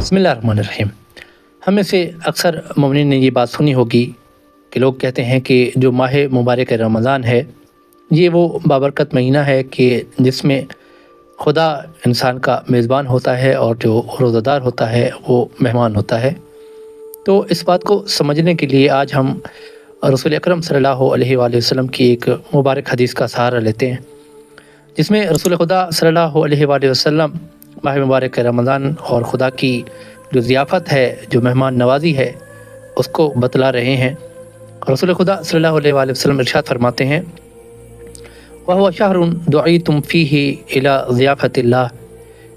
बिस्मिल्लाहिर्रहमानिर्रहीम। हम में से अक्सर मोमिनीन ने ये बात सुनी होगी कि लोग कहते हैं कि जो माह मुबारक रमज़ान है ये वो बाबरकत महीना है कि जिसमें खुदा इंसान का मेज़बान होता है और जो रोज़ादार होता है वो मेहमान होता है। तो इस बात को समझने के लिए आज हम रसूल अकरम सल्लल्लाहु अलैहि वसल्लम की एक मुबारक हदीस का सहारा लेते हैं, जिसमें रसूल खुदा सल्लल्लाहु अलैहि वसल्लम माह मुबारक रमज़ान और खुदा की जो ज़ियाफ़त है, जो मेहमान नवाज़ी है, उसको बतला रहे हैं। रसूल खुदा सल्लल्लाहु अलैहि वसल्लम इरशाद फरमाते हैं, वहुव शहरुन दुईतुम फ़ीही इला ज़ियाफ़तिल्लाह,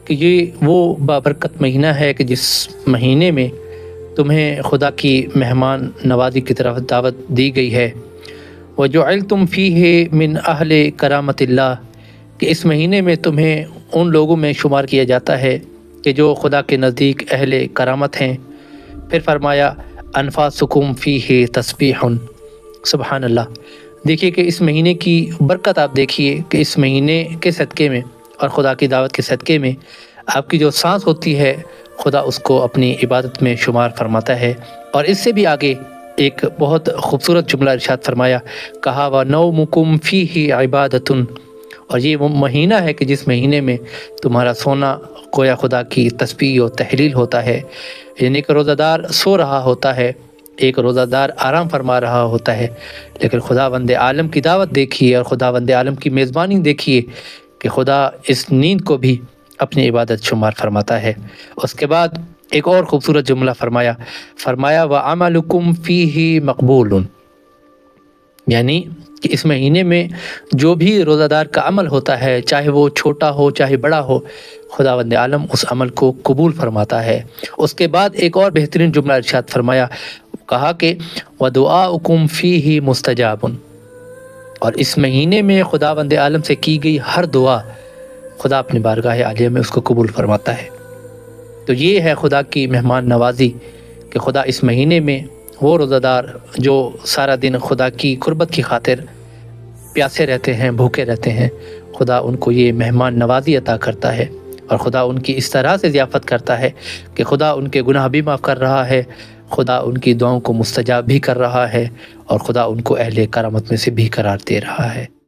कि ये वो बाबरकत महीना है कि जिस महीने में तुम्हें खुदा की मेहमान नवाज़ी की तरफ दावत दी गई है। वजुइलतुम फ़ीही मिन अहले करामतिल्लाह, कि इस महीने में तुम्हें उन लोगों में शुमार किया जाता है कि जो खुदा के नज़दीक अहले करामत हैं। फिर फरमाया अनफासुकुम फ़ीही तस्बीहुन, सुबहान अल्लाह। देखिए कि इस महीने की बरकत आप देखिए कि इस महीने के सदक़े में और खुदा की दावत के सदक़े में आपकी जो सांस होती है खुदा उसको अपनी इबादत में शुमार फरमाता है। और इससे भी आगे एक बहुत खूबसूरत जुमला इरशाद फरमाया, कहा व नौमुकुम फ़ीही इबादतुन, और ये वो महीना है कि जिस महीने में तुम्हारा सोना गोया खुदा की तस्बीह और तहलील होता है। यानी कि रोज़ादार सो रहा होता है, एक रोज़ादार आराम फरमा रहा होता है, लेकिन खुदावंद आलम की दावत देखिए और खुदावंद आलम की मेज़बानी देखिए कि खुदा इस नींद को भी अपनी इबादत शुमार फरमाता है। उसके बाद एक और ख़ूबसूरत जुमला फरमाया व अमलुकुम फ़ीही मक़बूलुन, यानी कि इस महीने में जो भी रोज़ादार का अमल होता है, चाहे वो छोटा हो चाहे बड़ा हो, खुदावंद आलम उस अमल को कबूल फरमाता है। उसके बाद एक और बेहतरीन जुमला इरशाद फरमाया, कहा कि व दुआउकुम फ़ीही मुस्तजाबुन, और इस महीने में खुदावंद आलम से की गई हर दुआ खुदा अपनी बारगाह आलिया में उसको कबूल फरमाता है। तो ये है खुदा की मेहमान नवाज़ी कि खुदा इस महीने में वो रोज़ादार जो सारा दिन खुदा की कुर्बत की खातिर प्यासे रहते हैं, भूखे रहते हैं, खुदा उनको ये मेहमान नवाज़ी अता करता है और खुदा उनकी इस तरह से ज़ियाफ़त करता है कि खुदा उनके गुनाह भी माफ़ कर रहा है, खुदा उनकी दुआओं को मुस्तजाब भी कर रहा है और खुदा उनको अहले करामत में से भी करार दे रहा है।